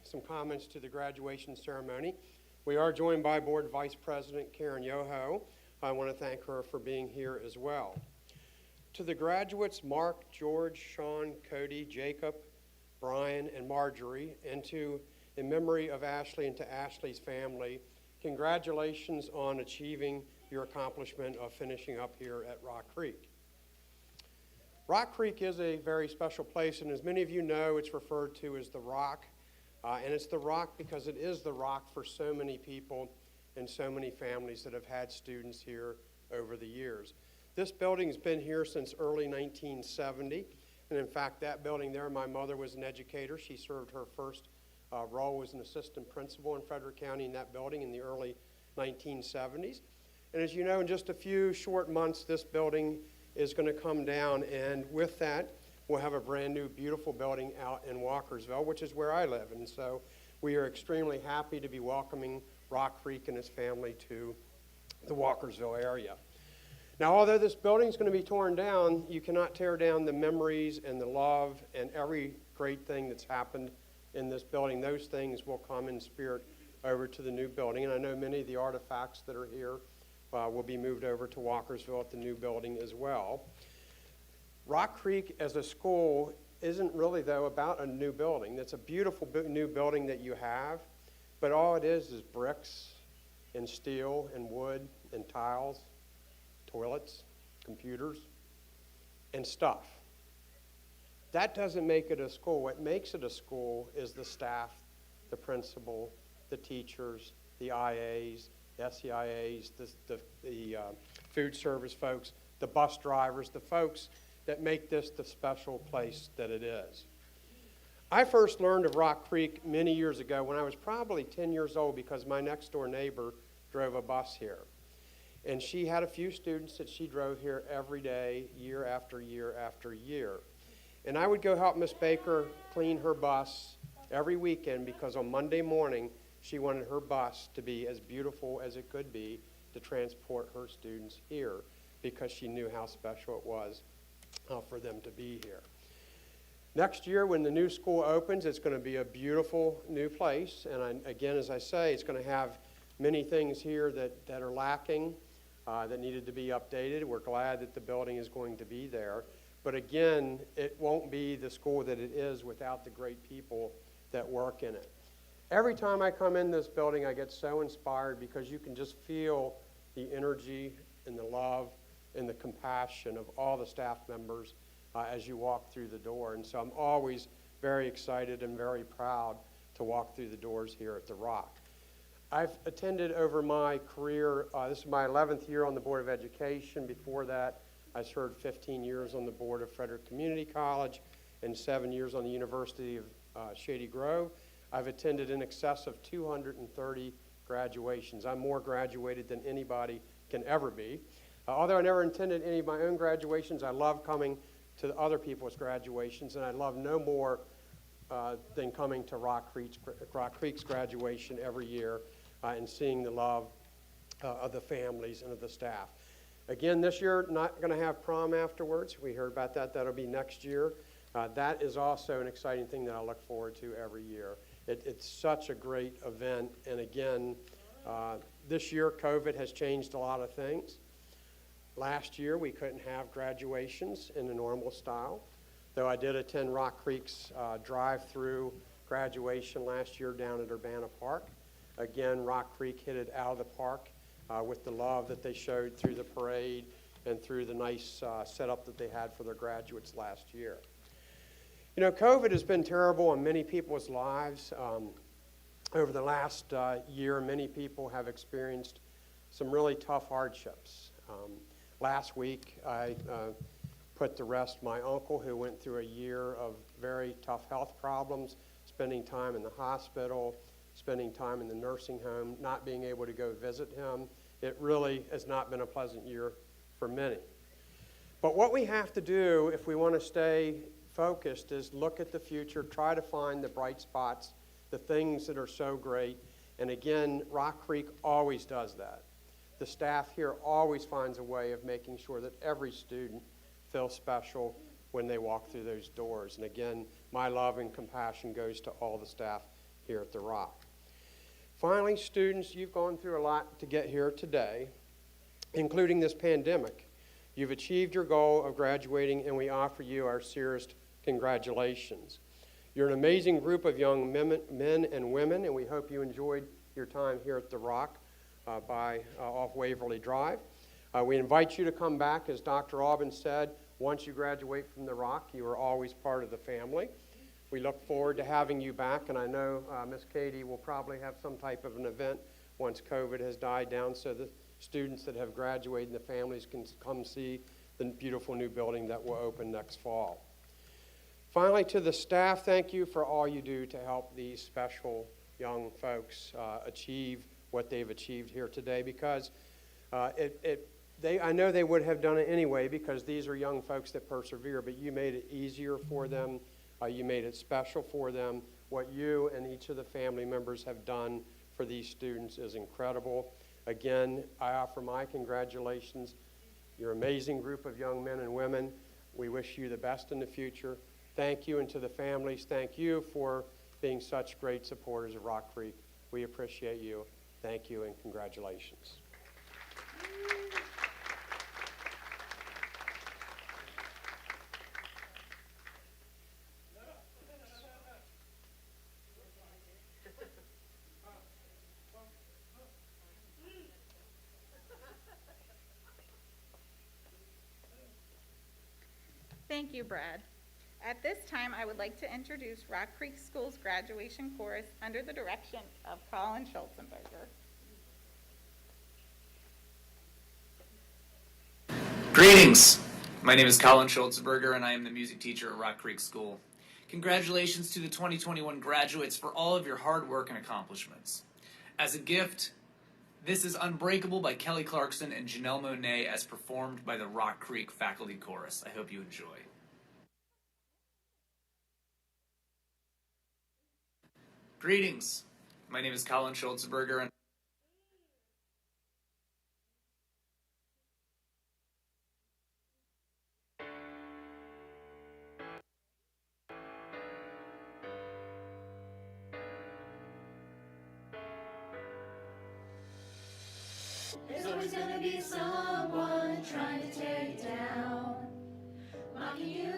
some comments to the graduation ceremony. We are joined by Board Vice President Karen Yoho. I want to thank her for being here as well. To the graduates, Mark, George, Sean, Cody, Jacob, Brian, and Marjorie, and in memory of Ashley and to Ashley's family, congratulations on achieving your accomplishment of finishing up here at Rock Creek. Rock Creek is a very special place, and as many of you know, it's referred to as the Rock. And it's the Rock because it is the Rock for so many people and so many families that have had students here over the years. This building's been here since early 1970. And in fact, that building there, my mother was an educator. She served her first role as an assistant principal in Frederick County in that building in the early 1970s. And as you know, in just a few short months, this building is going to come down. And with that, we'll have a brand new, beautiful building out in Walkersville, which is where I live. And so we are extremely happy to be welcoming Rock Creek and his family to the Walkersville area. Now, although this building is going to be torn down, you cannot tear down the memories and the love and every great thing that's happened in this building. Those things will come in spirit over to the new building. And I know many of the artifacts that are here will be moved over to Walkersville at the new building as well. Rock Creek as a school isn't really, though, about a new building. It's a beautiful new building that you have, but all it is bricks and steel and wood and tiles, toilets, computers, and stuff. That doesn't make it a school. What makes it a school is the staff, the principal, the teachers, the IAs, the SEIAs, the food service folks, the bus drivers, the folks that make this the special place that it is. I first learned of Rock Creek many years ago when I was probably 10 years old because my next door neighbor drove a bus here. And she had a few students that she drove here every day, year after year after year. And I would go help Miss Baker clean her bus every weekend because on Monday morning, she wanted her bus to be as beautiful as it could be to transport her students here because she knew how special it was for them to be here. Next year, when the new school opens, it's going to be a beautiful new place. And again, as I say, it's going to have many things here that are lacking, that needed to be updated. We're glad that the building is going to be there. But again, it won't be the school that it is without the great people that work in it. Every time I come in this building, I get so inspired because you can just feel the energy and the love and the compassion of all the staff members as you walk through the door. And so I'm always very excited and very proud to walk through the doors here at the Rock. I've attended over my career, this is my 11th year on the Board of Education. Before that, I served 15 years on the board of Frederick Community College and 7 years on the University of Shady Grove. I've attended in excess of 230 graduations. I'm more graduated than anybody can ever be. Although I never attended any of my own graduations, I love coming to other people's graduations, and I love no more than coming to Rock Creek's graduation every year and seeing the love of the families and of the staff. Again, this year, not going to have prom afterwards. We heard about that. That'll be next year. That is also an exciting thing that I look forward to every year. It's such a great event. And again, this year, COVID has changed a lot of things. Last year, we couldn't have graduations in the normal style, though I did attend Rock Creek's drive-through graduation last year down at Urbana Park. Again, Rock Creek hit it out of the park with the love that they showed through the parade and through the nice setup that they had for their graduates last year. You know, COVID has been terrible in many people's lives. Over the last year, many people have experienced some really tough hardships. Last week, I put to rest my uncle who went through a year of very tough health problems, spending time in the hospital, spending time in the nursing home, not being able to go visit him. It really has not been a pleasant year for many. But what we have to do if we want to stay focused is look at the future, try to find the bright spots, the things that are so great. And again, Rock Creek always does that. The staff here always finds a way of making sure that every student feels special when they walk through those doors. And again, my love and compassion goes to all the staff here at the Rock. Finally, students, you've gone through a lot to get here today, including this pandemic. You've achieved your goal of graduating, and we offer you our sincerest congratulations. You're an amazing group of young men and women, and we hope you enjoyed your time here at the Rock off Waverly Drive. We invite you to come back. As Dr. Aubin said, once you graduate from the Rock, you are always part of the family. We look forward to having you back, and I know Miss Katie will probably have some type of an event once COVID has died down so the students that have graduated and the families can come see the beautiful new building that will open next fall. Finally, to the staff, thank you for all you do to help these special young folks achieve what they've achieved here today, because I know they would have done it anyway because these are young folks that persevere, but you made it easier for them. You made it special for them. What you and each of the family members have done for these students is incredible. Again, I offer my congratulations. You're an amazing group of young men and women. We wish you the best in the future. Thank you, and to the families, thank you for being such great supporters of Rock Creek. We appreciate you. Thank you, and congratulations. Thank you, Brad. At this time, I would like to introduce Rock Creek School's graduation chorus under the direction of Colin Schulzenberger. Greetings! My name is Colin Schulzenberger, and I am the music teacher at Rock Creek School. Congratulations to the 2021 graduates for all of your hard work and accomplishments. As a gift, this is Unbreakable by Kelly Clarkson and Janelle Monáe as performed by the Rock Creek Faculty Chorus. I hope you enjoy. Greetings! My name is Colin Schulzenberger, and there's always gonna be someone trying to tear you down, mocking you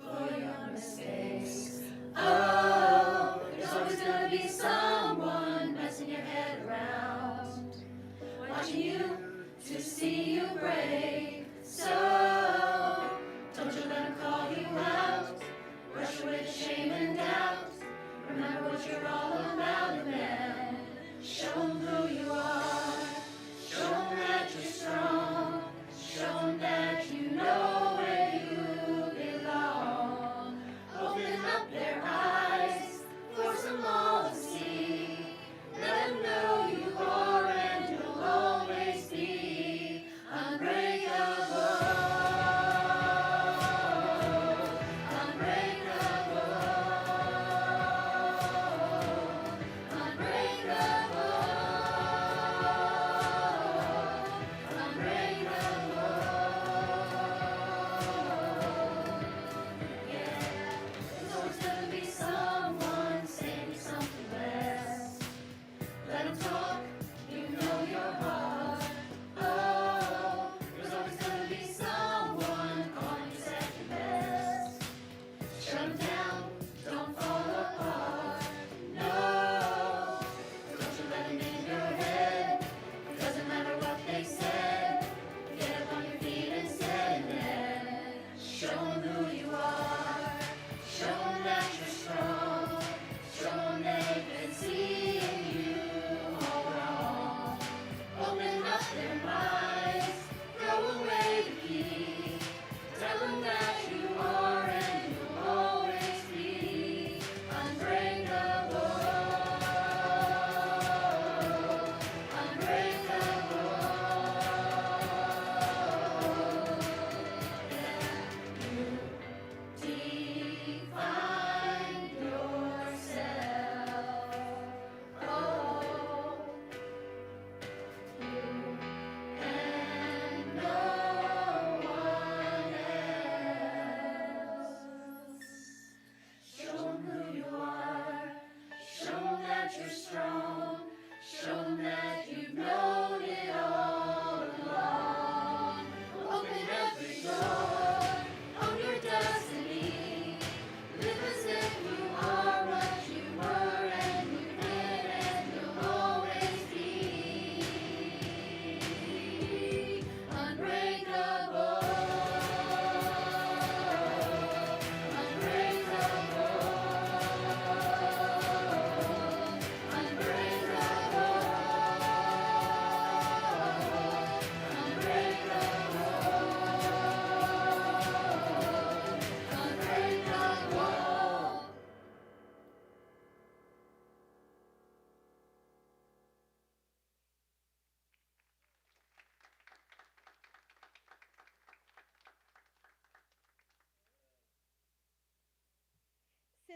for your mistakes. Oh, there's always gonna be someone messing your head around, watching you to see you break. So don't you let them call you out, brush away the shame and doubt. Remember what you're all about, and then show them who you are. Show them that you're strong. Show them that you know where you belong. Open up their eyes, force them all to see. Let them know you are and you'll always be unbreakable. Unbreakable. Unbreakable.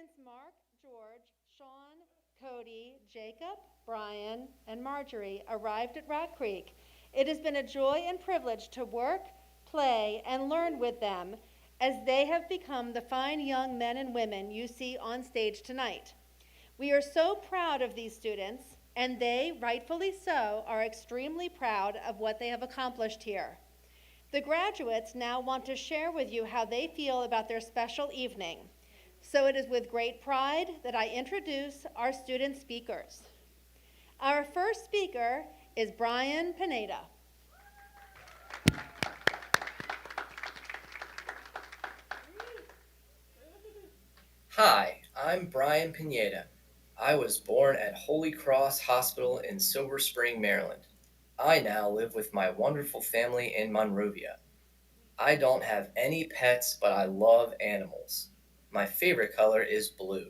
students Mark, George, Sean, Cody, Jacob, Brian, and Marjorie arrived at Rock Creek, it has been a joy and privilege to work, play, and learn with them as they have become the fine young men and women you see on stage tonight. We are so proud of these students, and they, rightfully so, are extremely proud of what they have accomplished here. The graduates now want to share with you how they feel about their special evening. So it is with great pride that I introduce our student speakers. Our first speaker is Brian Pineda. Hi, I'm Brian Pineda. I was born at Holy Cross Hospital in Silver Spring, Maryland. I now live with my wonderful family in Monrovia. I don't have any pets, but I love animals. My favorite color is blue.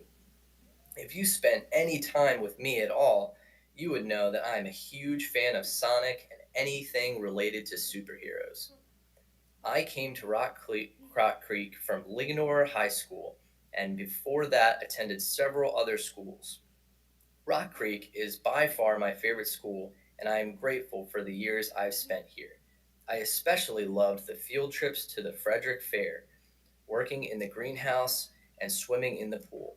If you spent any time with me at all, you would know that I'm a huge fan of Sonic and anything related to superheroes. I came to Rock Creek from Ligonor High School, and before that attended several other schools. Rock Creek is by far my favorite school, and I am grateful for the years I've spent here. I especially loved the field trips to the Frederick Fair, working in the greenhouse, and swimming in the pool.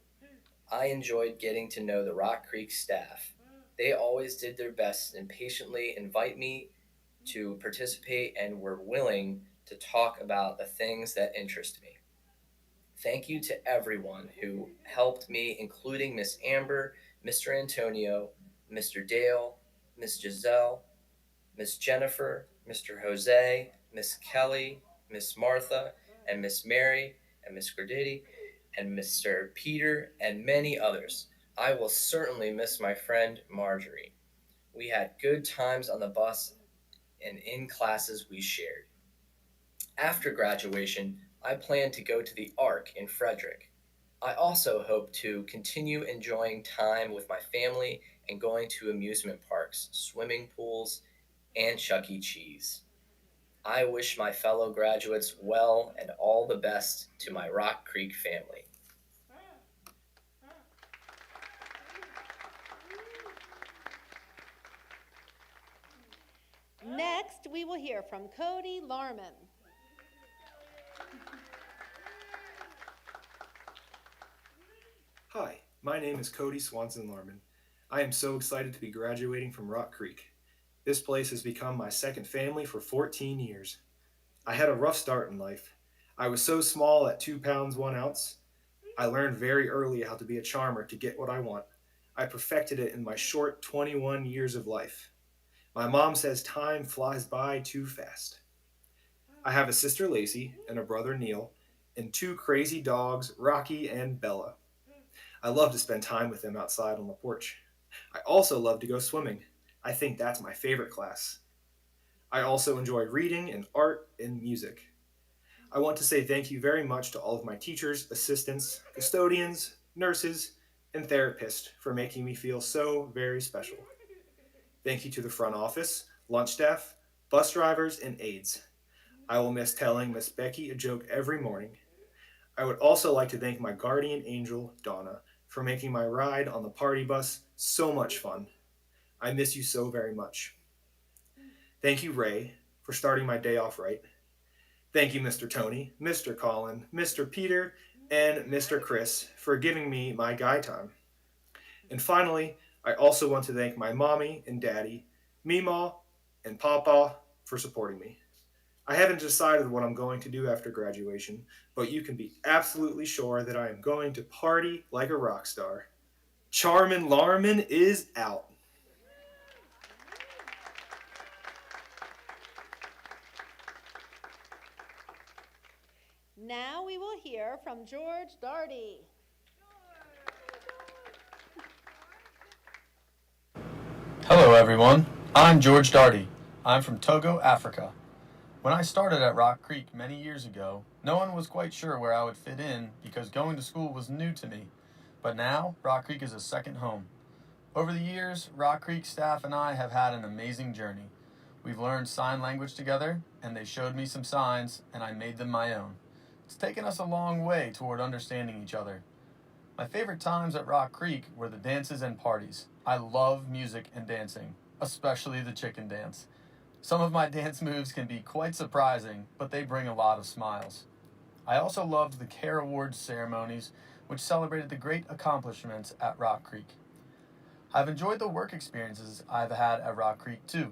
I enjoyed getting to know the Rock Creek staff. They always did their best and patiently invite me to participate and were willing to talk about the things that interest me. Thank you to everyone who helped me, including Miss Amber, Mr. Antonio, Mr. Dale, Miss Giselle, Miss Jennifer, Mr. Jose, Miss Kelly, Miss Martha, and Miss Mary, and Miss Gorditi, and Mr. Peter, and many others. I will certainly miss my friend Marjorie. We had good times on the bus and in classes we shared. After graduation, I plan to go to the Ark in Frederick. I also hope to continue enjoying time with my family and going to amusement parks, swimming pools, and Chuck E. Cheese. I wish my fellow graduates well and all the best to my Rock Creek family. Next, we will hear from Cody Larman. Hi, my name is Cody Swanson Larman. I am so excited to be graduating from Rock Creek. This place has become my second family for 14 years. I had a rough start in life. I was so small at 2 pounds 1 ounce. I learned very early how to be a charmer to get what I want. I perfected it in my short 21 years of life. My mom says time flies by too fast. I have a sister Lacey and a brother Neil and 2 crazy dogs, Rocky and Bella. I love to spend time with them outside on the porch. I also love to go swimming. I think that's my favorite class. I also enjoy reading and art and music. I want to say thank you very much to all of my teachers, assistants, custodians, nurses, and therapists for making me feel so very special. Thank you to the front office, lunch staff, bus drivers, and aides. I will miss telling Miss Becky a joke every morning. I would also like to thank my guardian angel, Donna, for making my ride on the party bus so much fun. I miss you so very much. Thank you, Ray, for starting my day off right. Thank you, Mr. Tony, Mr. Colin, Mr. Peter, and Mr. Chris for giving me my guide time. And finally, I also want to thank my mommy and daddy, Meemaw and Papa for supporting me. I haven't decided what I'm going to do after graduation, but you can be absolutely sure that I am going to party like a rock star. Charmin Larman is out. Now we will hear from George Darty. Hello everyone, I'm George Darty. I'm from Togo, Africa. When I started at Rock Creek many years ago, no one was quite sure where I would fit in because going to school was new to me. But now, Rock Creek is a second home. Over the years, Rock Creek staff and I have had an amazing journey. We've learned sign language together, and they showed me some signs, and I made them my own. It's taken us a long way toward understanding each other. My favorite times at Rock Creek were the dances and parties. I love music and dancing, especially the chicken dance. Some of my dance moves can be quite surprising, but they bring a lot of smiles. I also loved the Care Awards ceremonies, which celebrated the great accomplishments at Rock Creek. I've enjoyed the work experiences I've had at Rock Creek too.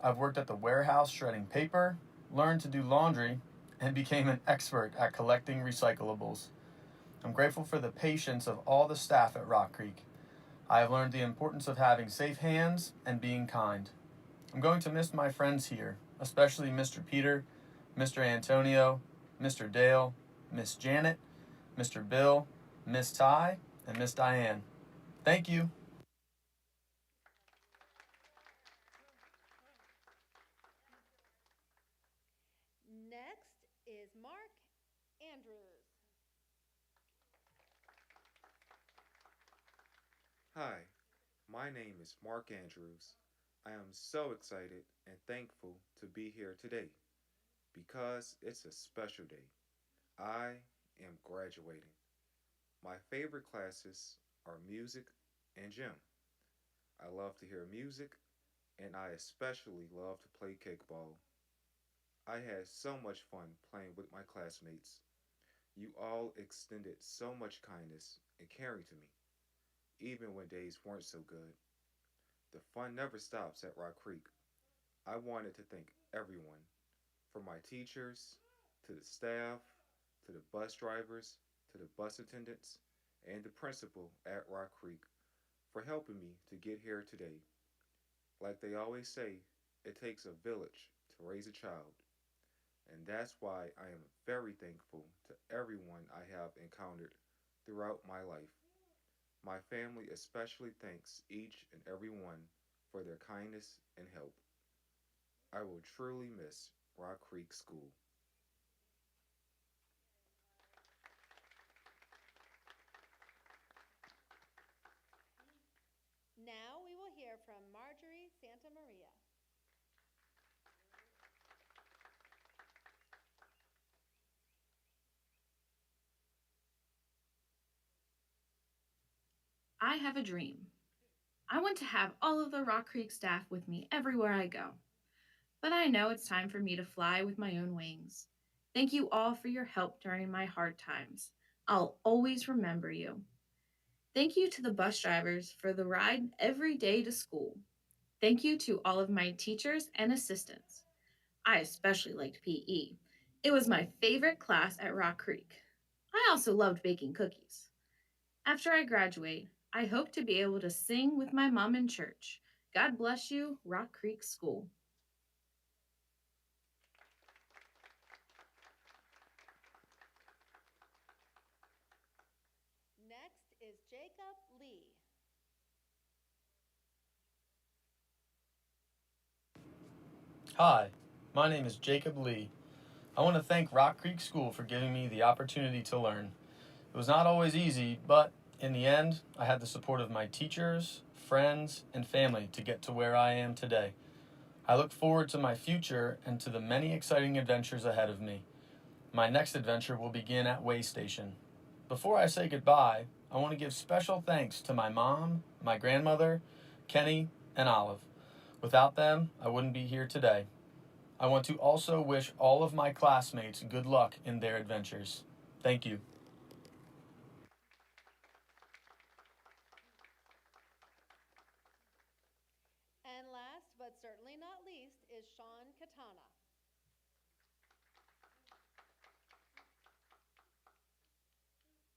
I've worked at the warehouse shredding paper, learned to do laundry, and became an expert at collecting recyclables. I'm grateful for the patience of all the staff at Rock Creek. I have learned the importance of having safe hands and being kind. I'm going to miss my friends here, especially Mr. Peter, Mr. Antonio, Mr. Dale, Miss Janet, Mr. Bill, Miss Ty, and Miss Diane. Thank you. Next is Mark Andrews. Hi, my name is Mark Andrews. I am so excited and thankful to be here today because it's a special day. I am graduating. My favorite classes are music and gym. I love to hear music and I especially love to play kickball. I had so much fun playing with my classmates. You all extended so much kindness and caring to me, even when days weren't so good. The fun never stops at Rock Creek. I wanted to thank everyone, from my teachers, to the staff, to the bus drivers, to the bus attendants, and the principal at Rock Creek for helping me to get here today. Like they always say, it takes a village to raise a child. And that's why I am very thankful to everyone I have encountered throughout my life. My family especially thanks each and every one for their kindness and help. I will truly miss Rock Creek School. Now we will hear from Marjorie Santa Maria. I have a dream. I want to have all of the Rock Creek staff with me everywhere I go. But I know it's time for me to fly with my own wings. Thank you all for your help during my hard times. I'll always remember you. Thank you to the bus drivers for the ride every day to school. Thank you to all of my teachers and assistants. I especially liked PE. It was my favorite class at Rock Creek. I also loved baking cookies. After I graduate, I hope to be able to sing with my mom in church. God bless you, Rock Creek School. Next is Jacob Lee. Hi, my name is Jacob Lee. I want to thank Rock Creek School for giving me the opportunity to learn. It was not always easy, but in the end, I had the support of my teachers, friends, and family to get to where I am today. I look forward to my future and to the many exciting adventures ahead of me. My next adventure will begin at Way Station. Before I say goodbye, I want to give special thanks to my mom, my grandmother, Kenny, and Olive. Without them, I wouldn't be here today. I want to also wish all of my classmates good luck in their adventures. Thank you. And last but certainly not least is Sean Katana.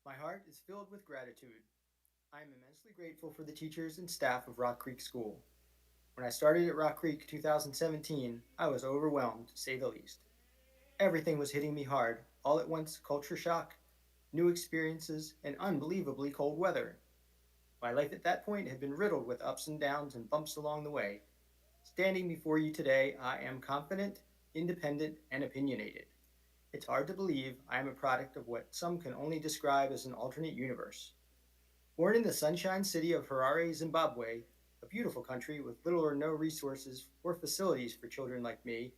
My heart is filled with gratitude. I am immensely grateful for the teachers and staff of Rock Creek School. When I started at Rock Creek 2017, I was overwhelmed, to say the least. Everything was hitting me hard, all at once culture shock, new experiences, and unbelievably cold weather. My life at that point had been riddled with ups and downs and bumps along the way. Standing before you today, I am confident, independent, and opinionated. It's hard to believe I am a product of what some can only describe as an alternate universe. Born in the sunshine city of Harare, Zimbabwe, a beautiful country with little or no resources or facilities for children like me,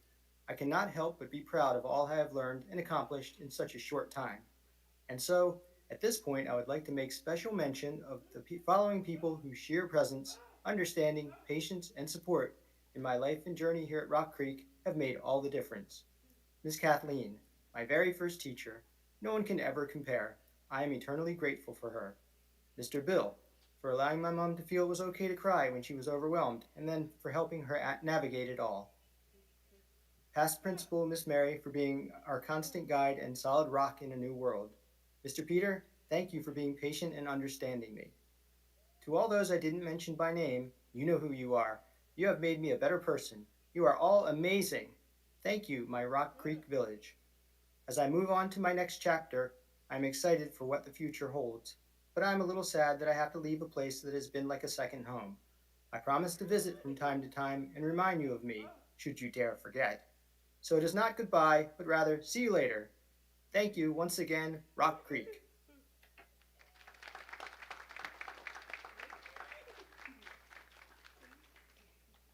I cannot help but be proud of all I have learned and accomplished in such a short time. And so, At this point, I would like to make special mention of the following people whose sheer presence, understanding, patience, and support in my life and journey here at Rock Creek have made all the difference. Miss Kathleen, my very first teacher, no one can ever compare. I am eternally grateful for her. Mr. Bill, for allowing my mom to feel it was okay to cry when she was overwhelmed, and then for helping her navigate it all. Past Principal Miss Mary for being our constant guide and solid rock in a new world. Mr. Peter, thank you for being patient and understanding me. To all those I didn't mention by name, you know who you are. You have made me a better person. You are all amazing. Thank you, my Rock Creek Village. As I move on to my next chapter, I'm excited for what the future holds, but I'm a little sad that I have to leave a place that has been like a second home. I promise to visit from time to time and remind you of me, should you dare forget. So it is not goodbye, but rather see you later. Thank you once again, Rock Creek.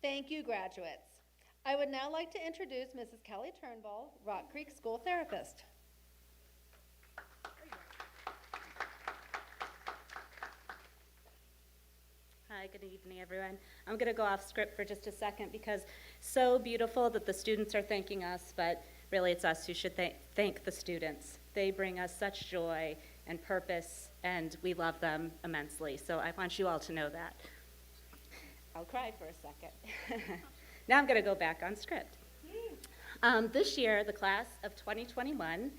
Thank you, graduates. I would now like to introduce Mrs. Kelly Turnbull, Rock Creek School Therapist. Hi, good evening, everyone. I'm going to go off script for just a second because so beautiful that the students are thanking us, but really it's us who should thank the students. They bring us such joy and purpose, and we love them immensely. So I want you all to know that. I'll cry for a second. Now I'm going to go back on script. This year, the class of 2021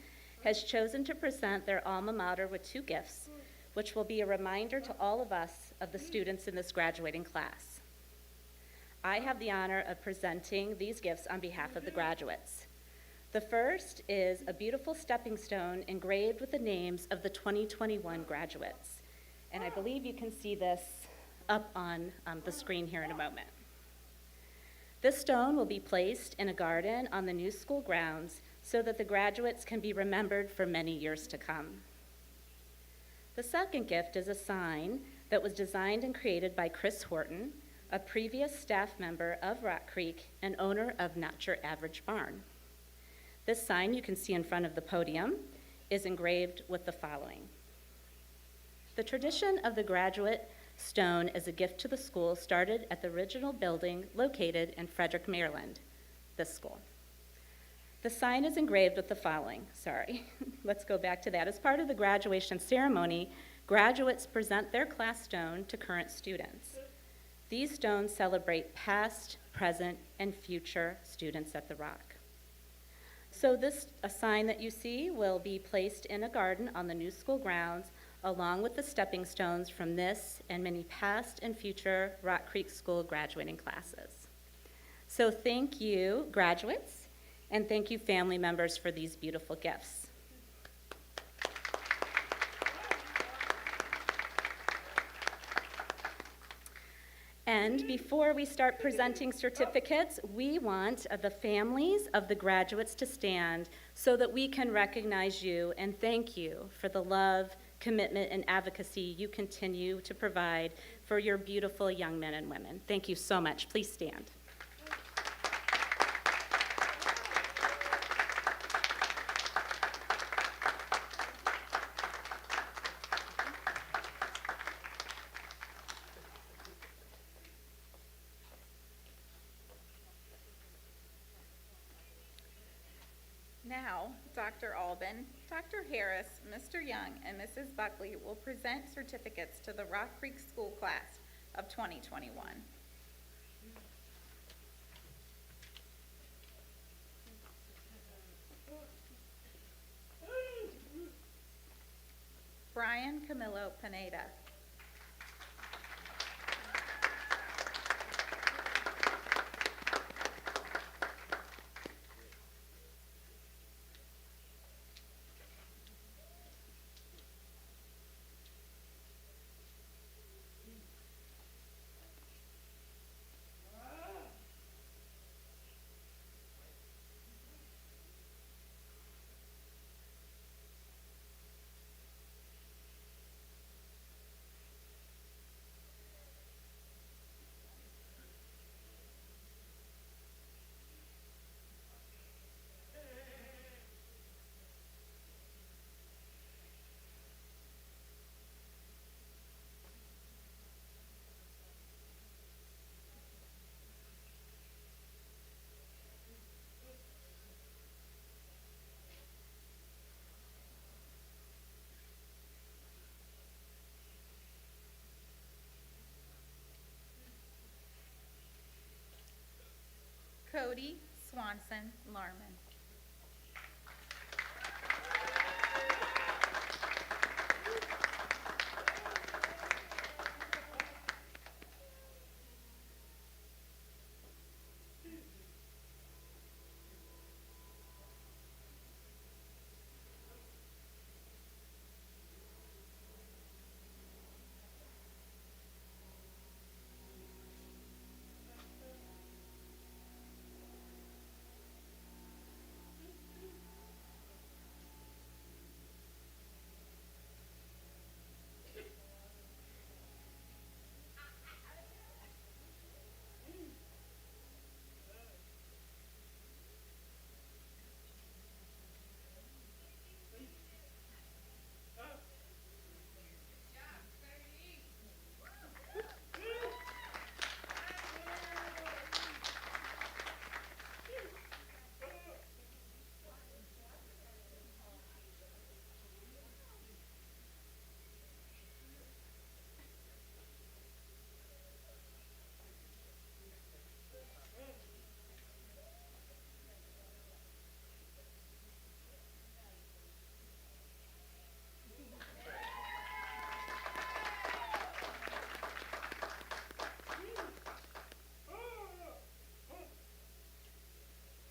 has chosen to present their alma mater with 2 gifts, which will be a reminder to all of us of the students in this graduating class. I have the honor of presenting these gifts on behalf of the graduates. The first is a beautiful stepping stone engraved with the names of the 2021 graduates. And I believe you can see this up on the screen here in a moment. This stone will be placed in a garden on the new school grounds so that the graduates can be remembered for many years to come. The second gift is a sign that was designed and created by Chris Horton, a previous staff member of Rock Creek and owner of Not Your Average Barn. This sign you can see in front of the podium is engraved with the following. The tradition of the graduate stone as a gift to the school started at the original building located in Frederick, Maryland, this school. The sign is engraved with the following. Let's go back to that. As part of the graduation ceremony, graduates present their class stone to current students. These stones celebrate past, present, and future students at the Rock. So a sign that you see will be placed in a garden on the new school grounds along with the stepping stones from this and many past and future Rock Creek School graduating classes. So thank you, graduates, and thank you, family members, for these beautiful gifts. And before we start presenting certificates, we want the families of the graduates to stand so that we can recognize you and thank you for the love, commitment, and advocacy you continue to provide for your beautiful young men and women. Thank you so much. Please stand. Now, Dr. Albin, Dr. Harris, Mr. Young, and Mrs. Buckley will present certificates to the Rock Creek School class of 2021. Brian Camillo Pineda. Cody Swanson Larman.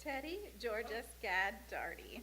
Teddy Georgia Scad Darty.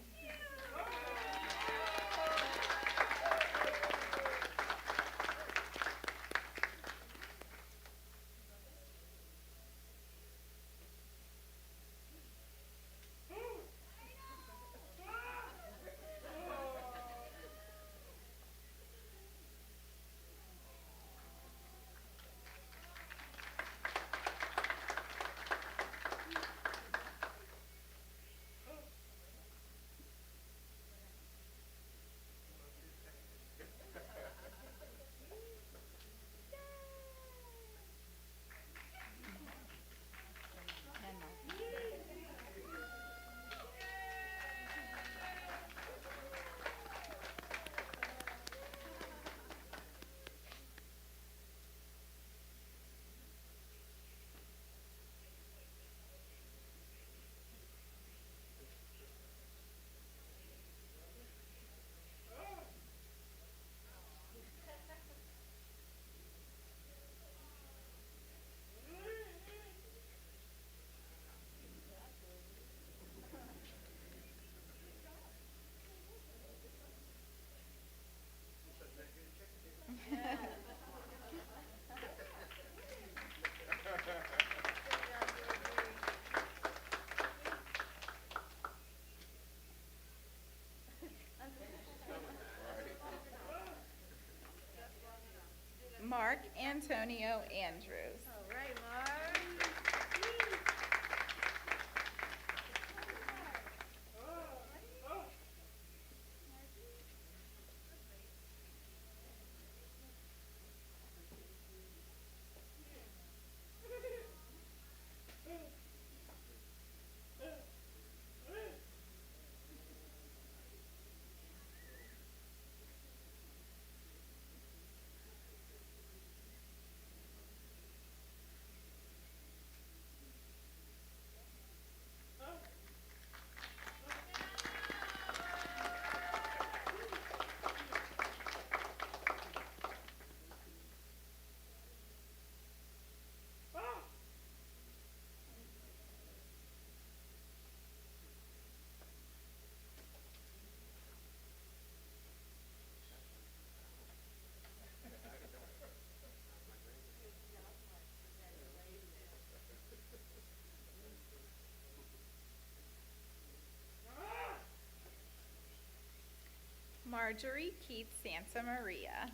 Mark Antonio Andrews. All right, Mark. Marjorie Keith Santa Maria.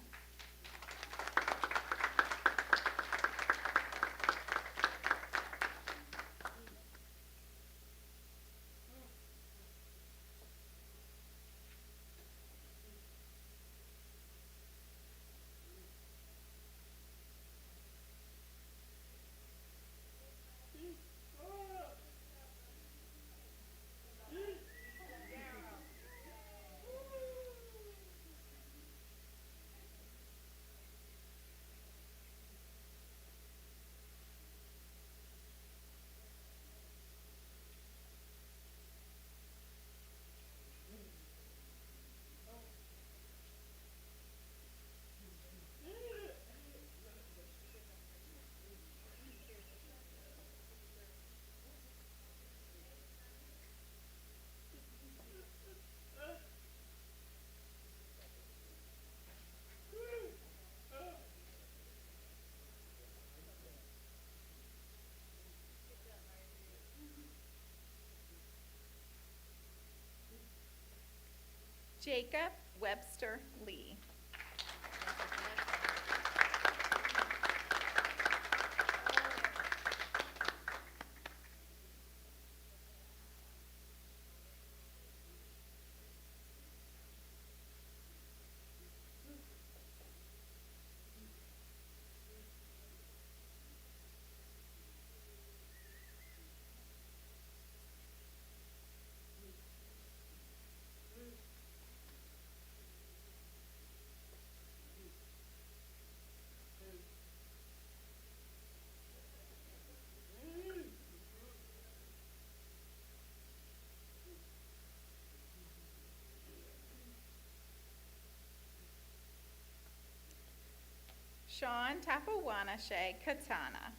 Jacob Webster Lee. Sean Tapawanashe Katana.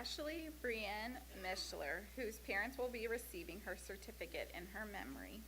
Ashley Brienne Mischler, whose parents will be receiving her certificate in her memory.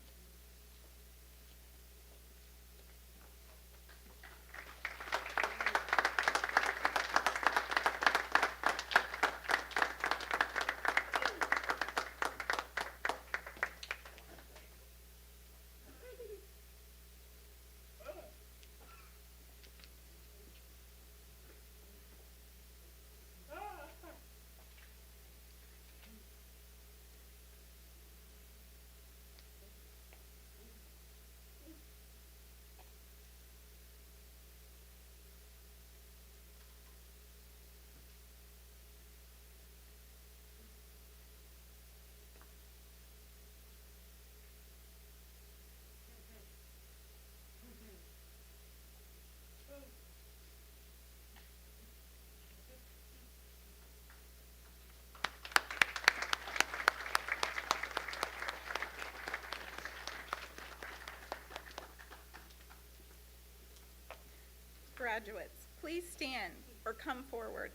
Graduates, please stand or come forward.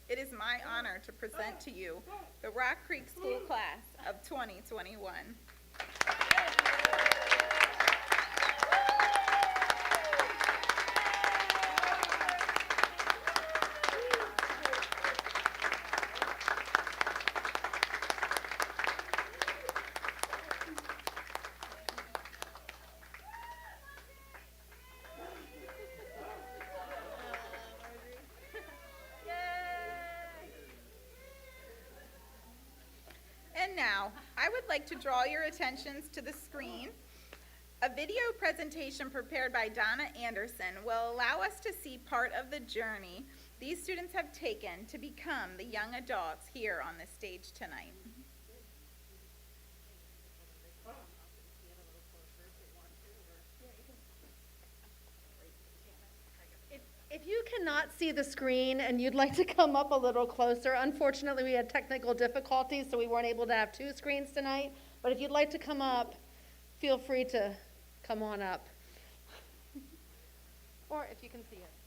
It is my honor to present to you the Rock Creek School Class of 2021. And now, I would like to draw your attentions to the screen. A video presentation prepared by Donna Anderson will allow us to see part of the journey these students have taken to become the young adults here on the stage tonight. If you cannot see the screen and you'd like to come up a little closer, unfortunately we had technical difficulties, so we weren't able to have two screens tonight. But if you'd like to come up, feel free to come on up. Or if you can see it.